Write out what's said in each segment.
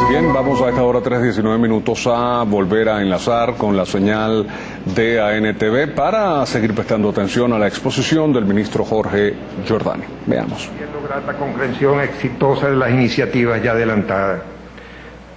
Bien, vamos a esta hora 3:19 a volver a enlazar con la señal de ANTV para seguir prestando atención a la exposición del ministro Jorge Giordani. Veamos. Grata comprensión exitosa de las iniciativas ya adelantadas.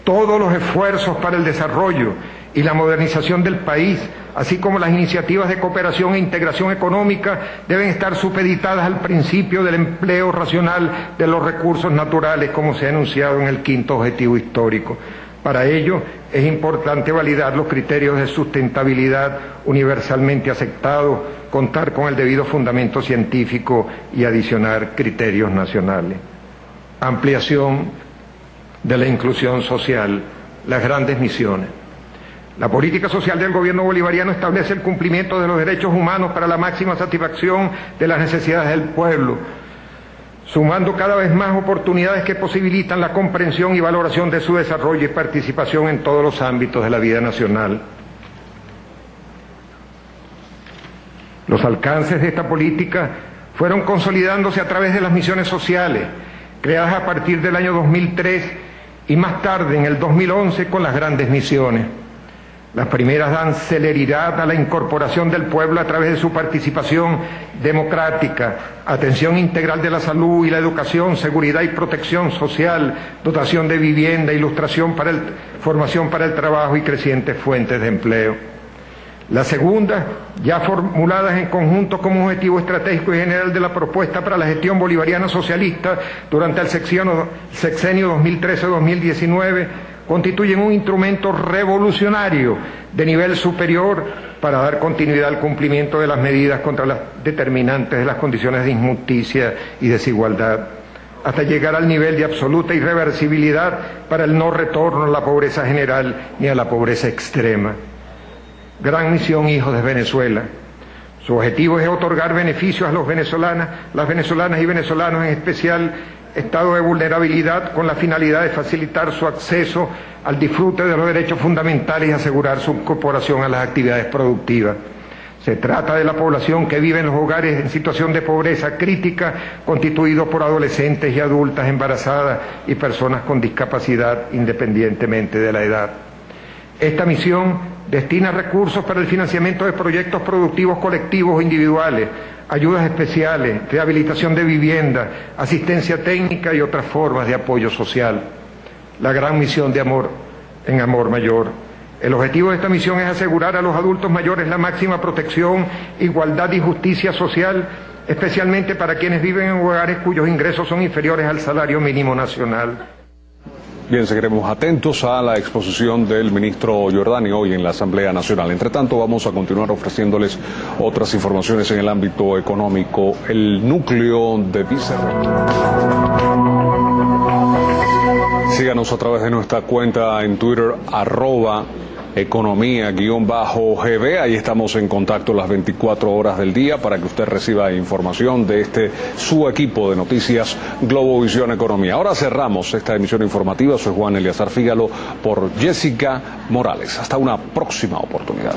Todos los esfuerzos para el desarrollo y la modernización del país, así como las iniciativas de cooperación e integración económica, deben estar supeditadas al principio del empleo racional de los recursos naturales, como se ha enunciado en el quinto objetivo histórico. Para ello, es importante validar los criterios de sustentabilidad universalmente aceptados, contar con el debido fundamento científico y adicionar criterios nacionales. Ampliación de la inclusión social, las grandes misiones. La política social del gobierno bolivariano establece el cumplimiento de los derechos humanos para la máxima satisfacción de las necesidades del pueblo, sumando cada vez más oportunidades que posibilitan la comprensión y valoración de su desarrollo y participación en todos los ámbitos de la vida nacional. Los alcances de esta política fueron consolidándose a través de las misiones sociales, creadas a partir del año 2003 y más tarde, en el 2011, con las grandes misiones. Las primeras dan celeridad a la incorporación del pueblo a través de su participación democrática, atención integral de la salud y la educación, seguridad y protección social, dotación de vivienda, formación para el trabajo y crecientes fuentes de empleo. Las segundas, ya formuladas en conjunto como objetivo estratégico y general de la propuesta para la gestión bolivariana socialista durante el sexenio 2013-2019, constituyen un instrumento revolucionario de nivel superior para dar continuidad al cumplimiento de las medidas contra las determinantes de las condiciones de injusticia y desigualdad, hasta llegar al nivel de absoluta irreversibilidad para el no retorno a la pobreza general ni a la pobreza extrema. Gran misión, hijos de Venezuela. Su objetivo es otorgar beneficios a las venezolanas y venezolanos, en especial estado de vulnerabilidad, con la finalidad de facilitar su acceso al disfrute de los derechos fundamentales y asegurar su incorporación a las actividades productivas. Se trata de la población que vive en los hogares en situación de pobreza crítica, constituidos por adolescentes y adultas embarazadas y personas con discapacidad, independientemente de la edad. Esta misión destina recursos para el financiamiento de proyectos productivos colectivos o individuales, ayudas especiales, rehabilitación de vivienda, asistencia técnica y otras formas de apoyo social. La gran misión de amor en Amor Mayor. El objetivo de esta misión es asegurar a los adultos mayores la máxima protección, igualdad y justicia social, especialmente para quienes viven en hogares cuyos ingresos son inferiores al salario mínimo nacional. Bien, seguiremos atentos a la exposición del ministro Giordani hoy en la Asamblea Nacional. Entre tanto, vamos a continuar ofreciéndoles otras informaciones en el ámbito económico. El núcleo de Síganos a través de nuestra cuenta en Twitter, @economía_GB. Ahí estamos en contacto las 24 horas del día para que usted reciba información de su equipo de noticias Globovisión Economía. Ahora cerramos esta emisión informativa. Soy Juan Eliazar Fígalo por Jessica Morales. Hasta una próxima oportunidad.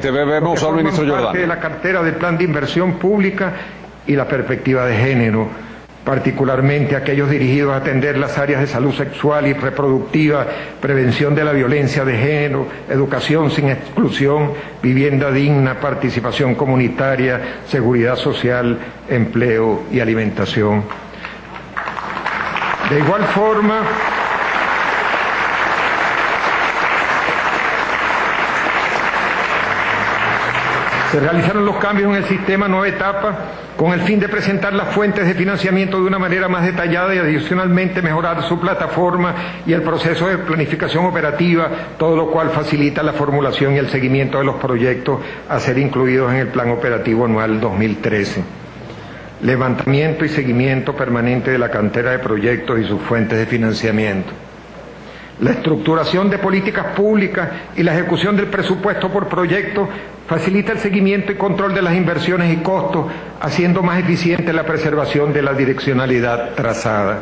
Vemos al ministro Giordani. De la cartera del plan de inversión pública y la perspectiva de género, particularmente aquellos dirigidos a atender las áreas de salud sexual y reproductiva, prevención de la violencia de género, educación sin exclusión, vivienda digna, participación comunitaria, seguridad social, empleo y alimentación. De igual forma, se realizaron los cambios en el sistema nueva etapa con el fin de presentar las fuentes de financiamiento de una manera más detallada y adicionalmente mejorar su plataforma y el proceso de planificación operativa, todo lo cual facilita la formulación y el seguimiento de los proyectos a ser incluidos en el Plan Operativo Anual 2013. Levantamiento y seguimiento permanente de la cantera de proyectos y sus fuentes de financiamiento. La estructuración de políticas públicas y la ejecución del presupuesto por proyecto facilita el seguimiento y control de las inversiones y costos, haciendo más eficiente la preservación de la direccionalidad trazada.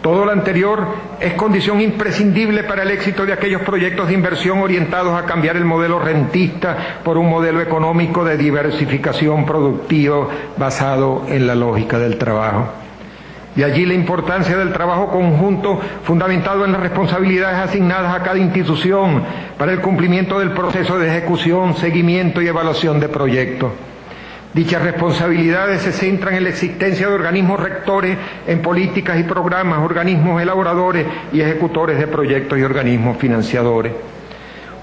Todo lo anterior es condición imprescindible para el éxito de aquellos proyectos de inversión orientados a cambiar el modelo rentista por un modelo económico de diversificación productiva basado en la lógica del trabajo. De allí la importancia del trabajo conjunto fundamentado en las responsabilidades asignadas a cada institución para el cumplimiento del proceso de ejecución, seguimiento y evaluación de proyectos. Dichas responsabilidades se centran en la existencia de organismos rectores en políticas y programas, organismos elaboradores y ejecutores de proyectos y organismos financiadores.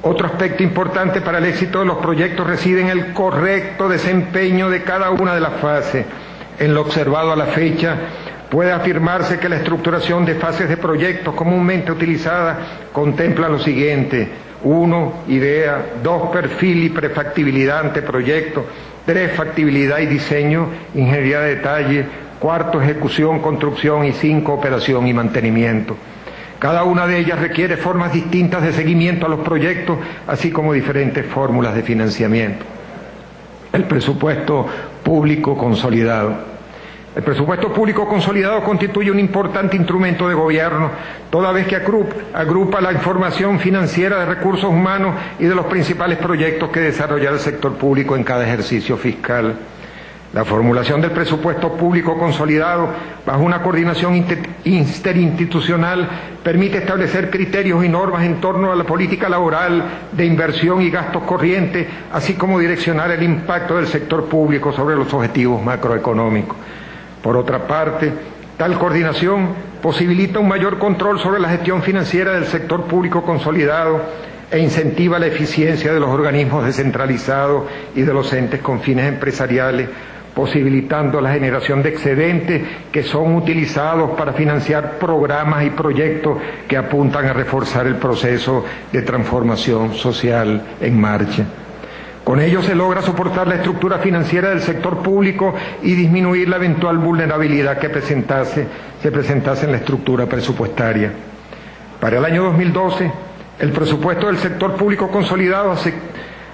Otro aspecto importante para el éxito de los proyectos reside en el correcto desempeño de cada una de las fases. En lo observado a la fecha, puede afirmarse que la estructuración de fases de proyectos comúnmente utilizada contempla lo siguiente: 1. Idea. 2. Perfil y prefactibilidad ante proyecto. 3. Factibilidad y diseño, ingeniería de detalle. 4. Ejecución, construcción. Y 5. Operación y mantenimiento. Cada una de ellas requiere formas distintas de seguimiento a los proyectos, así como diferentes fórmulas de financiamiento. El presupuesto público consolidado. El presupuesto público consolidado constituye un importante instrumento de gobierno, toda vez que agrupa la información financiera de recursos humanos y de los principales proyectos que desarrolla el sector público en cada ejercicio fiscal. La formulación del presupuesto público consolidado bajo una coordinación interinstitucional permite establecer criterios y normas en torno a la política laboral, de inversión y gastos corrientes, así como direccionar el impacto del sector público sobre los objetivos macroeconómicos. Por otra parte, tal coordinación posibilita un mayor control sobre la gestión financiera del sector público consolidado e incentiva la eficiencia de los organismos descentralizados y de los entes con fines empresariales, posibilitando la generación de excedentes que son utilizados para financiar programas y proyectos que apuntan a reforzar el proceso de transformación social en marcha. Con ello se logra soportar la estructura financiera del sector público y disminuir la eventual vulnerabilidad que se presentase en la estructura presupuestaria. Para el año 2012, el presupuesto del sector público consolidado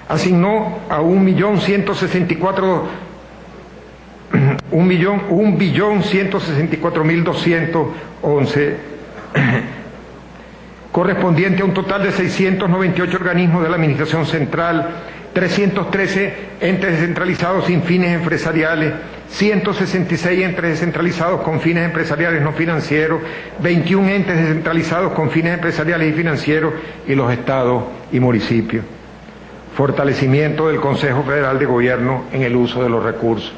asignó a 1.164.211, correspondiente a un total de 698 organismos de la Administración Central, 313 entes descentralizados sin fines empresariales, 166 entes descentralizados con fines empresariales no financieros, 21 entes descentralizados con fines empresariales y financieros y los estados y municipios. Fortalecimiento del Consejo Federal de Gobierno en el uso de los recursos.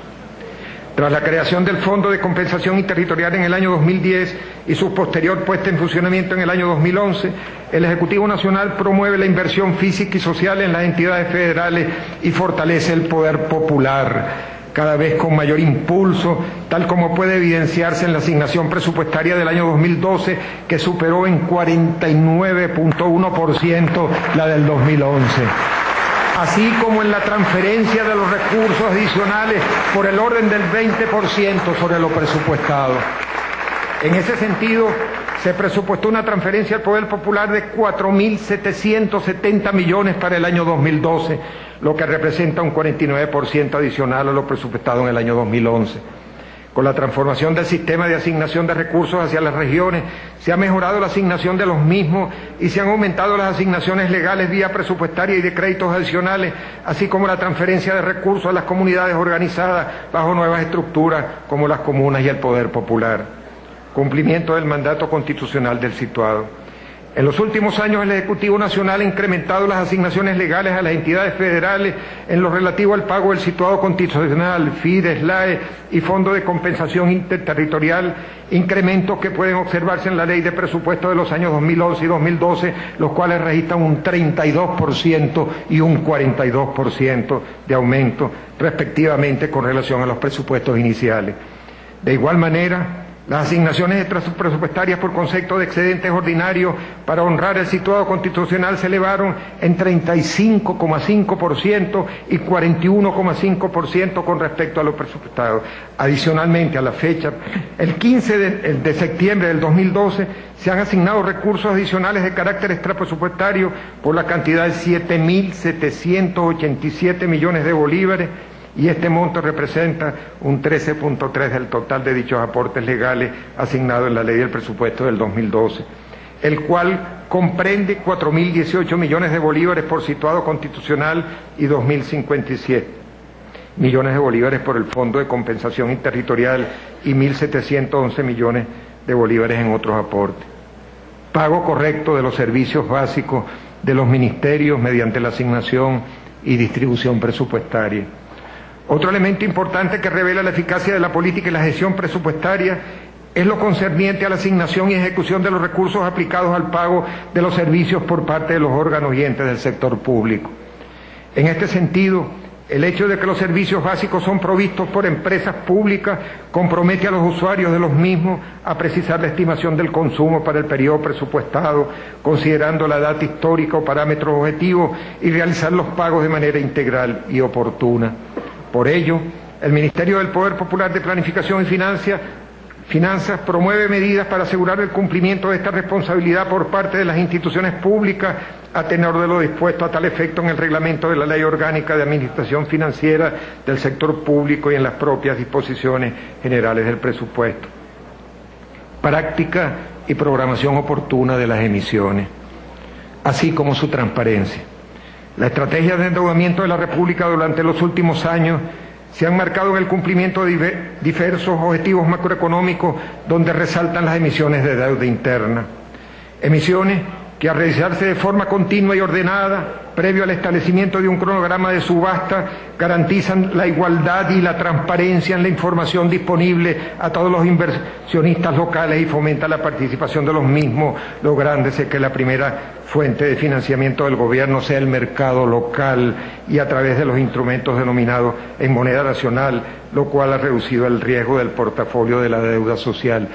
Tras la creación del Fondo de Compensación Interterritorial en el año 2010 y su posterior puesta en funcionamiento en el año 2011, el Ejecutivo Nacional promueve la inversión física y social en las entidades federales y fortalece el poder popular, cada vez con mayor impulso, tal como puede evidenciarse en la asignación presupuestaria del año 2012, que superó en 49.1% la del 2011. Así como en la transferencia de los recursos adicionales por el orden del 20% sobre lo presupuestado. En ese sentido, se presupuestó una transferencia al Poder Popular de 4.770 millones para el año 2012, lo que representa un 49% adicional a lo presupuestado en el año 2011. Con la transformación del sistema de asignación de recursos hacia las regiones, se ha mejorado la asignación de los mismos y se han aumentado las asignaciones legales vía presupuestaria y de créditos adicionales, así como la transferencia de recursos a las comunidades organizadas bajo nuevas estructuras como las comunas y el poder popular. Cumplimiento del mandato constitucional del situado. En los últimos años el Ejecutivo Nacional ha incrementado las asignaciones legales a las entidades federales en lo relativo al pago del situado constitucional, FIDE, SLAE y Fondo de Compensación Interterritorial, incrementos que pueden observarse en la Ley de Presupuesto de los años 2011 y 2012, los cuales registran un 32% y un 42% de aumento, respectivamente, con relación a los presupuestos iniciales. De igual manera, las asignaciones extrapresupuestarias por concepto de excedentes ordinarios para honrar el situado constitucional se elevaron en 35,5% y 41,5% con respecto a lo presupuestado. Adicionalmente, a la fecha, el 15 de septiembre del 2012, se han asignado recursos adicionales de carácter extrapresupuestario por la cantidad de 7.787 millones de bolívares, y este monto representa un 13.3% del total de dichos aportes legales asignados en la Ley del Presupuesto del 2012, el cual comprende 4.018 millones de bolívares por situado constitucional y 2.057 millones de bolívares por el Fondo de Compensación Interterritorial y 1.711 millones de bolívares en otros aportes. Pago correcto de los servicios básicos de los ministerios mediante la asignación y distribución presupuestaria. Otro elemento importante que revela la eficacia de la política y la gestión presupuestaria es lo concerniente a la asignación y ejecución de los recursos aplicados al pago de los servicios por parte de los órganos y entes del sector público. En este sentido, el hecho de que los servicios básicos son provistos por empresas públicas compromete a los usuarios de los mismos a precisar la estimación del consumo para el periodo presupuestado, considerando la data histórica o parámetros objetivos y realizar los pagos de manera integral y oportuna. Por ello, el Ministerio del Poder Popular de Planificación y Finanzas promueve medidas para asegurar el cumplimiento de esta responsabilidad por parte de las instituciones públicas a tenor de lo dispuesto a tal efecto en el reglamento de la Ley Orgánica de Administración Financiera del Sector Público y en las propias disposiciones generales del presupuesto. Práctica y programación oportuna de las emisiones, así como su transparencia. La estrategia de endeudamiento de la República durante los últimos años se han marcado en el cumplimiento de diversos objetivos macroeconómicos donde resaltan las emisiones de deuda interna. Emisiones que al realizarse de forma continua y ordenada, previo al establecimiento de un cronograma de subasta, garantizan la igualdad y la transparencia en la información disponible a todos los inversionistas locales y fomenta la participación de los mismos, lográndose que la primera fuente de financiamiento del gobierno sea el mercado local y a través de los instrumentos denominados en moneda nacional, lo cual ha reducido el riesgo del portafolio de la deuda social.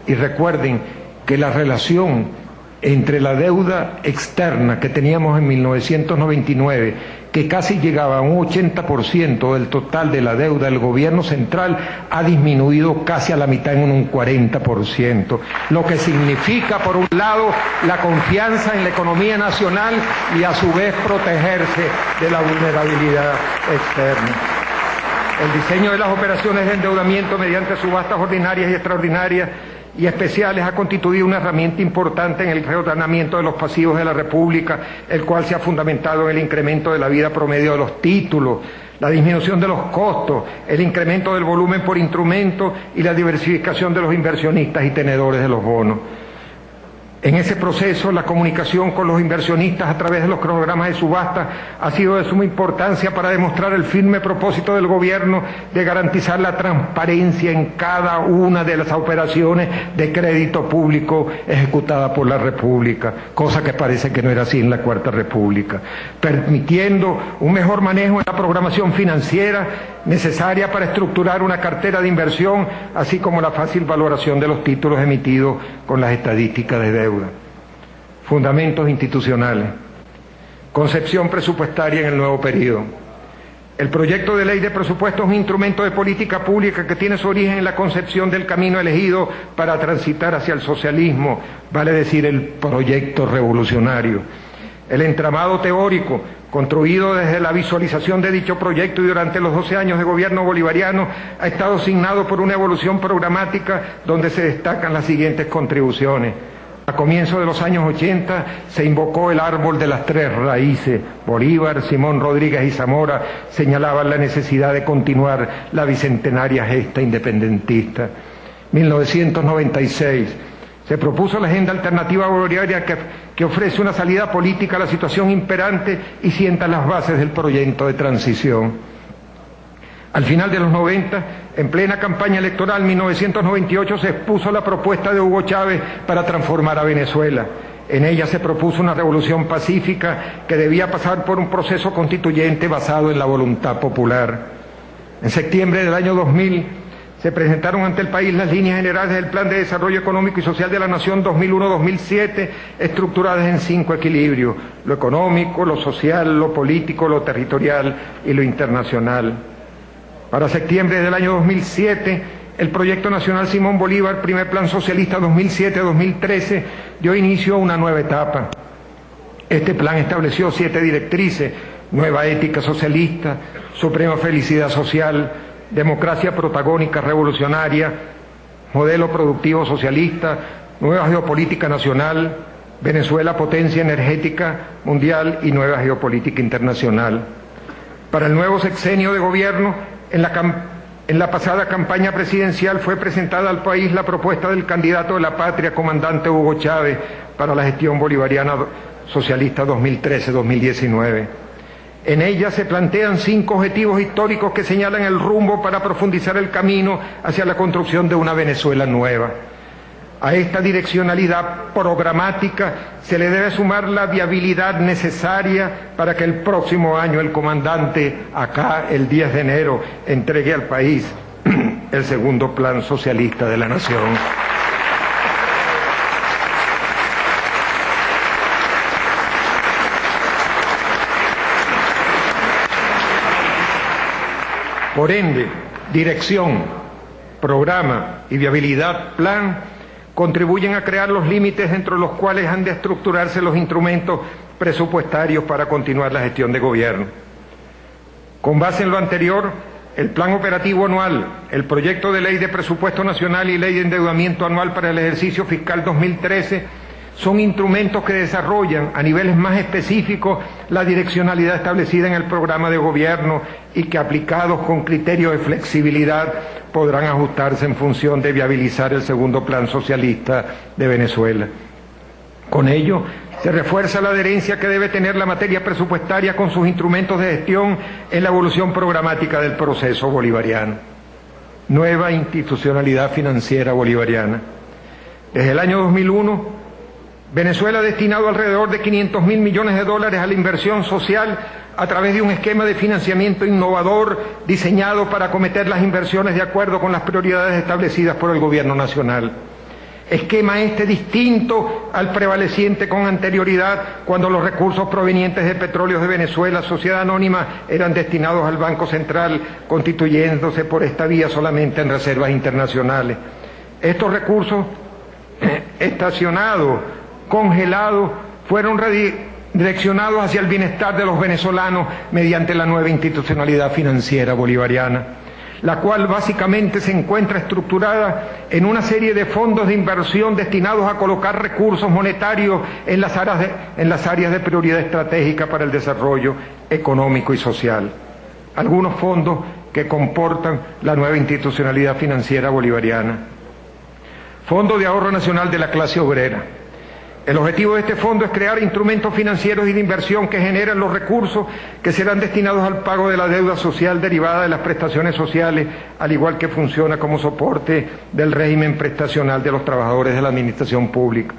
Y recuerden que la relación entre la deuda externa que teníamos en 1999, que casi llegaba a un 80% del total de la deuda del gobierno central, ha disminuido casi a la mitad en un 40%, lo que significa, por un lado, la confianza en la economía nacional y a su vez protegerse de la vulnerabilidad externa. El diseño de las operaciones de endeudamiento mediante subastas ordinarias y extraordinarias y especiales ha constituido una herramienta importante en el reordenamiento de los pasivos de la República, el cual se ha fundamentado en el incremento de la vida promedio de los títulos, la disminución de los costos, el incremento del volumen por instrumento y la diversificación de los inversionistas y tenedores de los bonos. En ese proceso, la comunicación con los inversionistas a través de los cronogramas de subasta ha sido de suma importancia para demostrar el firme propósito del gobierno de garantizar la transparencia en cada una de las operaciones de crédito público ejecutada por la República, cosa que parece que no era así en la Cuarta República, permitiendo un mejor manejo en la programación financiera necesaria para estructurar una cartera de inversión, así como la fácil valoración de los títulos emitidos con las estadísticas de deuda. Fundamentos institucionales. Concepción presupuestaria en el nuevo periodo. El proyecto de ley de presupuesto es un instrumento de política pública que tiene su origen en la concepción del camino elegido para transitar hacia el socialismo, vale decir, el proyecto revolucionario. El entramado teórico, construido desde la visualización de dicho proyecto y durante los 12 años de gobierno bolivariano, ha estado signado por una evolución programática donde se destacan las siguientes contribuciones. A comienzos de los años 80 se invocó el árbol de las tres raíces. Bolívar, Simón Rodríguez y Zamora señalaban la necesidad de continuar la bicentenaria gesta independentista. 1996 se propuso la agenda alternativa bolivariana que ofrece una salida política a la situación imperante y sienta las bases del proyecto de transición. Al final de los 90, en plena campaña electoral, 1998, se expuso la propuesta de Hugo Chávez para transformar a Venezuela. En ella se propuso una revolución pacífica que debía pasar por un proceso constituyente basado en la voluntad popular. En septiembre del año 2000, se presentaron ante el país las líneas generales del Plan de Desarrollo Económico y Social de la Nación 2001-2007, estructuradas en 5 equilibrios: lo económico, lo social, lo político, lo territorial y lo internacional. Para septiembre del año 2007, el Proyecto Nacional Simón Bolívar, Primer Plan Socialista 2007-2013, dio inicio a una nueva etapa. Este plan estableció 7 directrices, nueva ética socialista, suprema felicidad social, democracia protagónica revolucionaria, modelo productivo socialista, nueva geopolítica nacional, Venezuela potencia energética mundial y nueva geopolítica internacional. Para el nuevo sexenio de gobierno, en la pasada campaña presidencial fue presentada al país la propuesta del candidato de la patria, comandante Hugo Chávez, para la gestión bolivariana socialista 2013-2019. En ella se plantean 5 objetivos históricos que señalan el rumbo para profundizar el camino hacia la construcción de una Venezuela nueva. A esta direccionalidad programática se le debe sumar la viabilidad necesaria para que el próximo año el comandante, acá el 10 de enero, entregue al país el segundo plan socialista de la nación. Por ende, dirección, programa y viabilidad plan contribuyen a crear los límites dentro de los cuales han de estructurarse los instrumentos presupuestarios para continuar la gestión de gobierno. Con base en lo anterior, el Plan Operativo Anual, el Proyecto de Ley de Presupuesto Nacional y Ley de Endeudamiento Anual para el ejercicio fiscal 2013 son instrumentos que desarrollan a niveles más específicos la direccionalidad establecida en el programa de gobierno y que aplicados con criterio de flexibilidad podrán ajustarse en función de viabilizar el segundo plan socialista de Venezuela. Con ello, se refuerza la adherencia que debe tener la materia presupuestaria con sus instrumentos de gestión en la evolución programática del proceso bolivariano. Nueva institucionalidad financiera bolivariana. Desde el año 2001, Venezuela ha destinado alrededor de 500.000 millones de dólares a la inversión social a través de un esquema de financiamiento innovador diseñado para acometer las inversiones de acuerdo con las prioridades establecidas por el gobierno nacional. Esquema este distinto al prevaleciente con anterioridad cuando los recursos provenientes de Petróleos de Venezuela, sociedad anónima, eran destinados al Banco Central, constituyéndose por esta vía solamente en reservas internacionales. Estos recursos estacionados, congelados, fueron redireccionados hacia el bienestar de los venezolanos mediante la nueva institucionalidad financiera bolivariana, la cual básicamente se encuentra estructurada en una serie de fondos de inversión destinados a colocar recursos monetarios en las áreas de prioridad estratégica para el desarrollo económico y social. Algunos fondos que comportan la nueva institucionalidad financiera bolivariana. Fondo de Ahorro Nacional de la Clase Obrera. El objetivo de este fondo es crear instrumentos financieros y de inversión que generen los recursos que serán destinados al pago de la deuda social derivada de las prestaciones sociales, al igual que funciona como soporte del régimen prestacional de los trabajadores de la administración pública.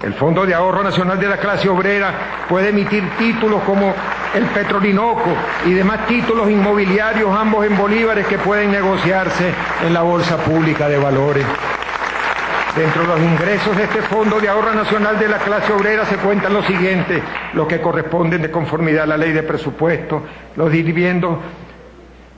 El Fondo de Ahorro Nacional de la Clase Obrera puede emitir títulos como el Petrolinoco y demás títulos inmobiliarios, ambos en bolívares, que pueden negociarse en la Bolsa Pública de Valores. Dentro de los ingresos de este Fondo de Ahorro Nacional de la Clase Obrera se cuentan los siguientes, los que corresponden de conformidad a la ley de presupuesto, los dividendos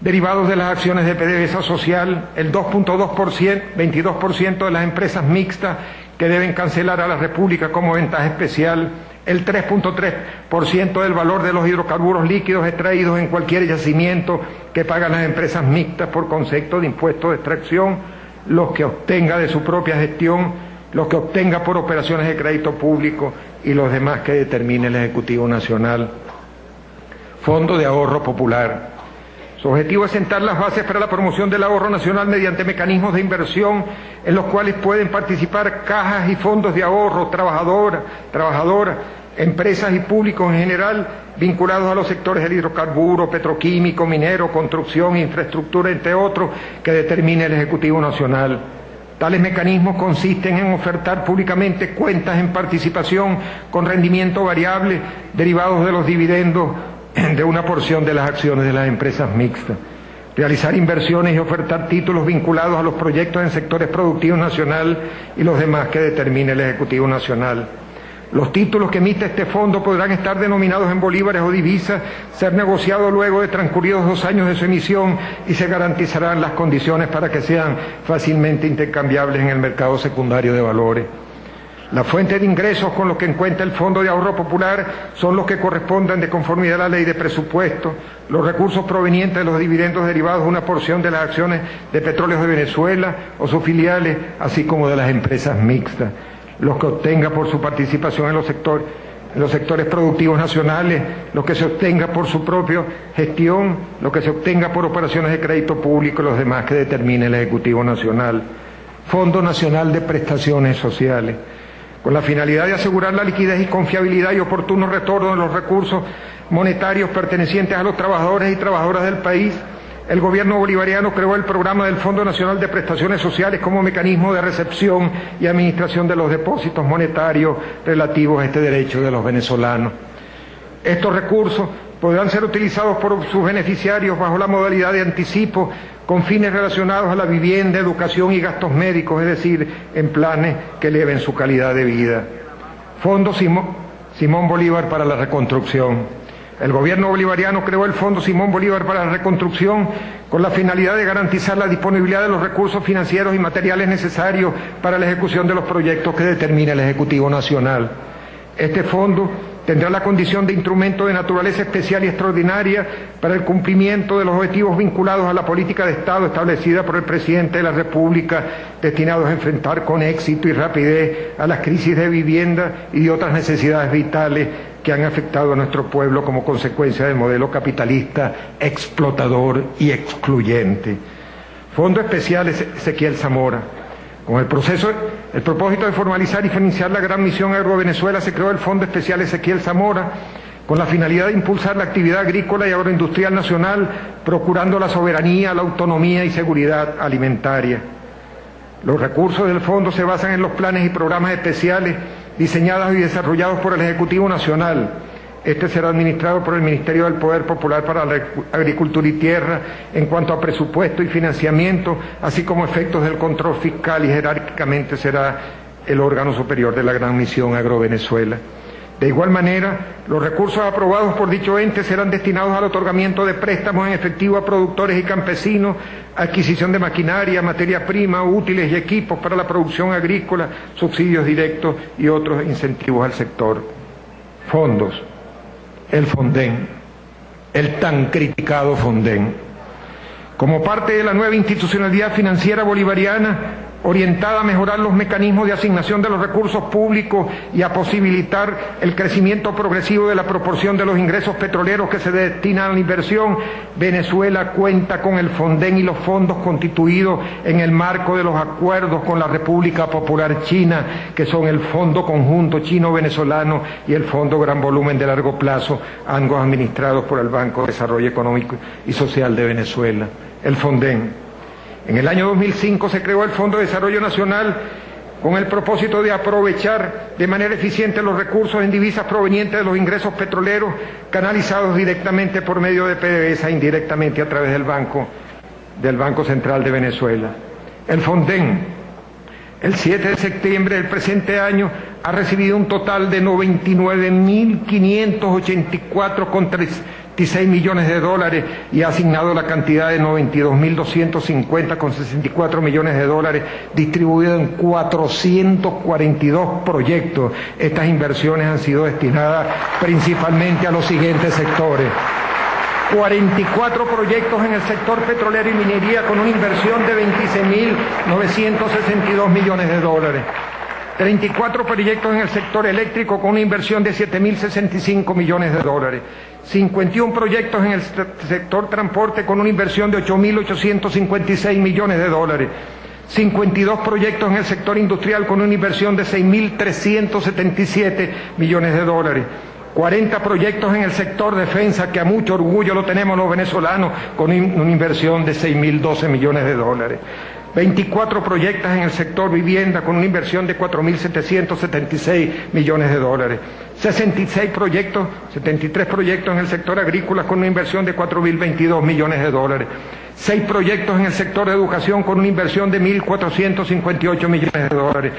derivados de las acciones de PDVSA social, el 2.2%, 22% de las empresas mixtas que deben cancelar a la República como ventaja especial, el 3.3% del valor de los hidrocarburos líquidos extraídos en cualquier yacimiento que pagan las empresas mixtas por concepto de impuesto de extracción, los que obtenga de su propia gestión, los que obtenga por operaciones de crédito público y los demás que determine el Ejecutivo Nacional. Fondo de Ahorro Popular. Su objetivo es sentar las bases para la promoción del ahorro nacional mediante mecanismos de inversión en los cuales pueden participar cajas y fondos de ahorro, trabajadoras, empresas y públicos en general vinculados a los sectores del hidrocarburo, petroquímico, minero, construcción, infraestructura, entre otros, que determine el Ejecutivo Nacional. Tales mecanismos consisten en ofertar públicamente cuentas en participación con rendimiento variable derivados de los dividendos de una porción de las acciones de las empresas mixtas. Realizar inversiones y ofertar títulos vinculados a los proyectos en sectores productivos nacional y los demás que determine el Ejecutivo Nacional. Los títulos que emite este fondo podrán estar denominados en bolívares o divisas, ser negociados luego de transcurridos 2 años de su emisión y se garantizarán las condiciones para que sean fácilmente intercambiables en el mercado secundario de valores. La fuente de ingresos con los que cuenta el Fondo de Ahorro Popular son los que correspondan de conformidad a la ley de presupuesto, los recursos provenientes de los dividendos derivados de una porción de las acciones de Petróleos de Venezuela o sus filiales, así como de las empresas mixtas, los que obtenga por su participación en los sectores productivos nacionales, lo que se obtenga por su propia gestión, lo que se obtenga por operaciones de crédito público y los demás que determine el Ejecutivo Nacional. Fondo Nacional de Prestaciones Sociales, con la finalidad de asegurar la liquidez y confiabilidad y oportuno retorno de los recursos monetarios pertenecientes a los trabajadores y trabajadoras del país, el gobierno bolivariano creó el programa del Fondo Nacional de Prestaciones Sociales como mecanismo de recepción y administración de los depósitos monetarios relativos a este derecho de los venezolanos. Estos recursos podrán ser utilizados por sus beneficiarios bajo la modalidad de anticipo con fines relacionados a la vivienda, educación y gastos médicos, es decir, en planes que eleven su calidad de vida. Fondo Simón Bolívar para la Reconstrucción. El gobierno bolivariano creó el Fondo Simón Bolívar para la Reconstrucción con la finalidad de garantizar la disponibilidad de los recursos financieros y materiales necesarios para la ejecución de los proyectos que determine el Ejecutivo Nacional. Este fondo tendrá la condición de instrumento de naturaleza especial y extraordinaria para el cumplimiento de los objetivos vinculados a la política de Estado establecida por el Presidente de la República, destinados a enfrentar con éxito y rapidez a las crisis de vivienda y de otras necesidades vitales que han afectado a nuestro pueblo como consecuencia del modelo capitalista explotador y excluyente. Fondo Especial Ezequiel Zamora. Con el propósito de formalizar y financiar la gran misión Agrovenezuela, se creó el Fondo Especial Ezequiel Zamora con la finalidad de impulsar la actividad agrícola y agroindustrial nacional, procurando la soberanía, la autonomía y seguridad alimentaria. Los recursos del fondo se basan en los planes y programas especiales diseñados y desarrollados por el Ejecutivo Nacional. Este será administrado por el Ministerio del Poder Popular para la Agricultura y Tierra en cuanto a presupuesto y financiamiento, así como efectos del control fiscal, y jerárquicamente será el órgano superior de la Gran Misión Agrovenezuela. De igual manera, los recursos aprobados por dicho ente serán destinados al otorgamiento de préstamos en efectivo a productores y campesinos, adquisición de maquinaria, materia prima, útiles y equipos para la producción agrícola, subsidios directos y otros incentivos al sector. Fondos. El Fonden, el tan criticado Fonden. Como parte de la nueva institucionalidad financiera bolivariana, orientada a mejorar los mecanismos de asignación de los recursos públicos y a posibilitar el crecimiento progresivo de la proporción de los ingresos petroleros que se destinan a la inversión, Venezuela cuenta con el Fonden y los fondos constituidos en el marco de los acuerdos con la República Popular China, que son el Fondo Conjunto Chino-Venezolano y el Fondo Gran Volumen de Largo Plazo, ambos administrados por el Banco de Desarrollo Económico y Social de Venezuela. El Fonden. En el año 2005 se creó el Fondo de Desarrollo Nacional con el propósito de aprovechar de manera eficiente los recursos en divisas provenientes de los ingresos petroleros canalizados directamente por medio de PDVSA, indirectamente a través del Banco Central de Venezuela. El Fonden, el 7 de septiembre del presente año, ha recibido un total de 99.584,36 millones de dólares y ha asignado la cantidad de 92.250,64 millones de dólares distribuidos en 442 proyectos. Estas inversiones han sido destinadas principalmente a los siguientes sectores: 44 proyectos en el sector petrolero y minería con una inversión de 26.962 millones de dólares. 34 proyectos en el sector eléctrico con una inversión de 7.065 millones de dólares. 51 proyectos en el sector transporte con una inversión de 8.856 millones de dólares. 52 proyectos en el sector industrial con una inversión de 6.377 millones de dólares. 40 proyectos en el sector defensa, que a mucho orgullo lo tenemos los venezolanos, con una inversión de 6.012 millones de dólares. 24 proyectos en el sector vivienda con una inversión de 4.776 millones de dólares. 73 proyectos en el sector agrícola con una inversión de 4.022 millones de dólares. 6 proyectos en el sector de educación con una inversión de 1.458 millones de dólares.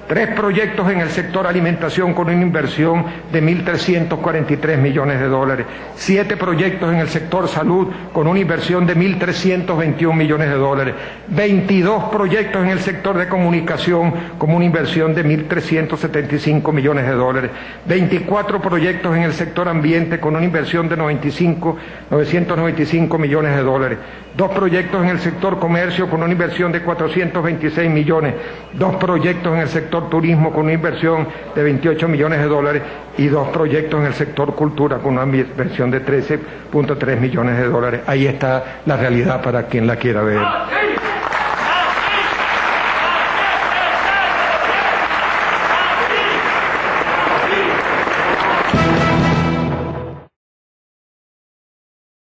3 proyectos en el sector alimentación con una inversión de 1.343 millones de dólares, 7 proyectos en el sector salud con una inversión de 1.321 millones de dólares, 22 proyectos en el sector de comunicación con una inversión de 1.375 millones de dólares, 24 proyectos en el sector ambiente con una inversión de 995 millones de dólares, 2 proyectos en el sector comercio con una inversión de 426 millones, 2 proyectos en el sector turismo con una inversión de 28 millones de dólares y 2 proyectos en el sector cultura con una inversión de 13.3 millones de dólares. Ahí está la realidad para quien la quiera ver.